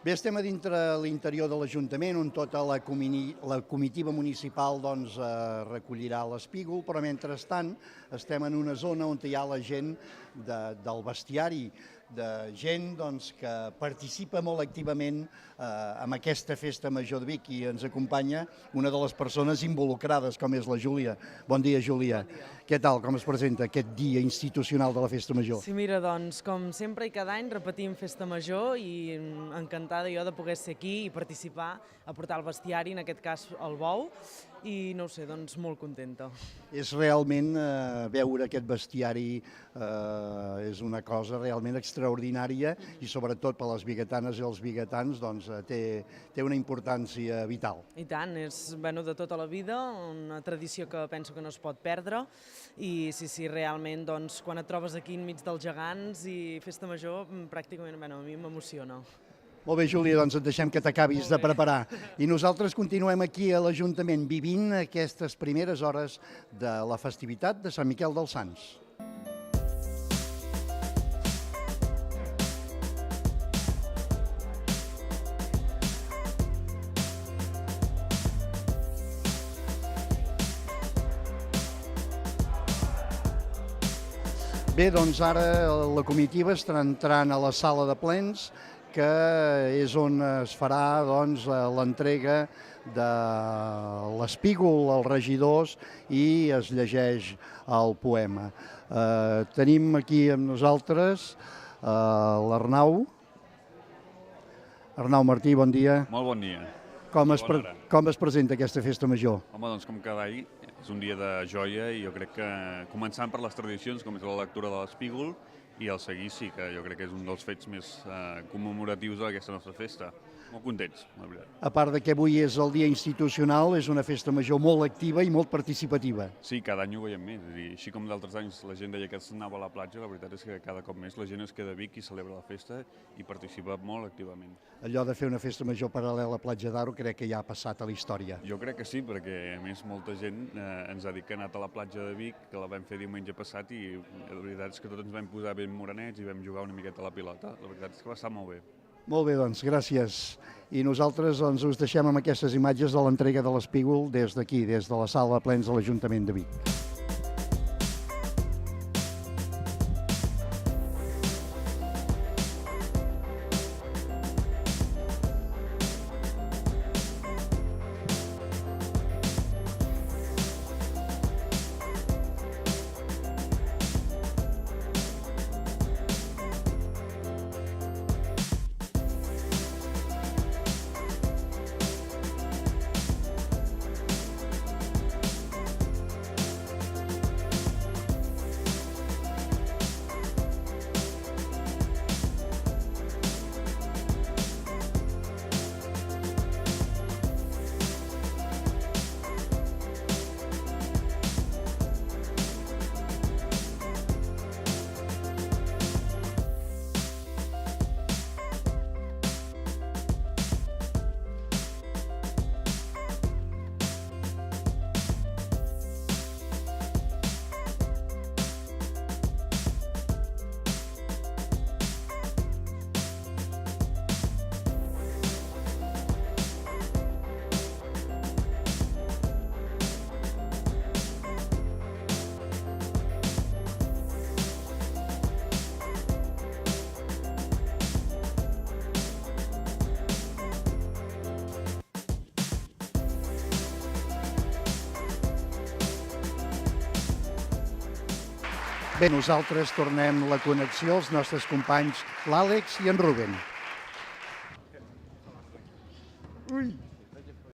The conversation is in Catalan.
Bé, estem a dintre l'interior de l'Ajuntament, on tota la comitiva municipal recollirà l'espígol, però mentrestant estem en una zona on hi ha la gent del bestiari, de gent que participa molt activament en aquesta festa major de Vic, i ens acompanya una de les persones involucrades, com és la Júlia. Bon dia, Júlia. Bon dia. Què tal, com es presenta aquest dia institucional de la Festa Major? Sí, mira, doncs, com sempre i cada any repetim Festa Major i encantada jo de poder ser aquí i participar, a portar el bestiari, en aquest cas el bou, i no ho sé, doncs molt contenta. És realment, veure aquest bestiari és una cosa realment extraordinària i sobretot per les biguetanes i els biguetans té una importància vital. I tant, és de tota la vida, una tradició que penso que no es pot perdre i sí, realment quan et trobes aquí enmig dels gegants i Festa Major pràcticament a mi m'emociona. Molt bé, Júlia, doncs et deixem que t'acabis de preparar. I nosaltres continuem aquí a l'Ajuntament vivint aquestes primeres hores de la festivitat de Sant Miquel dels Sants. Bé, doncs ara la comitiva estarà entrant a la sala de plens, que és on es farà l'entrega de l'espígol als regidors i es llegeix el poema. Tenim aquí amb nosaltres l'Arnau. Arnau Martí, bon dia. Molt bon dia. Com es presenta aquesta festa major? Home, doncs com cada any, és un dia de joia i jo crec que començant per les tradicions, com és la lectura de l'espígol, i el seguir sí que jo crec que és un dels fets més commemoratius d'aquesta nostra festa. Molt contents, la veritat. A part de que avui és el dia institucional, és una festa major molt activa i molt participativa. Sí, cada any ho veiem més. És a dir, així com d'altres anys la gent deia que s'anava a la platja, la veritat és que cada cop més la gent es queda a Vic i celebra la festa i participa molt activament. Allò de fer una festa major paral·lela a Platja d'Aro crec que ja ha passat a la història. Jo crec que sí, perquè a més molta gent ens ha dit que ha anat a la platja de Vic, que la vam fer diumenge passat i la veritat és que tots ens vam posar ben morenets i vam jugar una miqueta a la pilota. La veritat és que va estar molt bé. Molt bé, doncs, gràcies. I nosaltres us deixem amb aquestes imatges de l'entrega de l'espígol des d'aquí, des de la sala de plens de l'Ajuntament de Vic. Bé, nosaltres tornem la connexió als nostres companys, l'Àlex i en Rubén. Ui!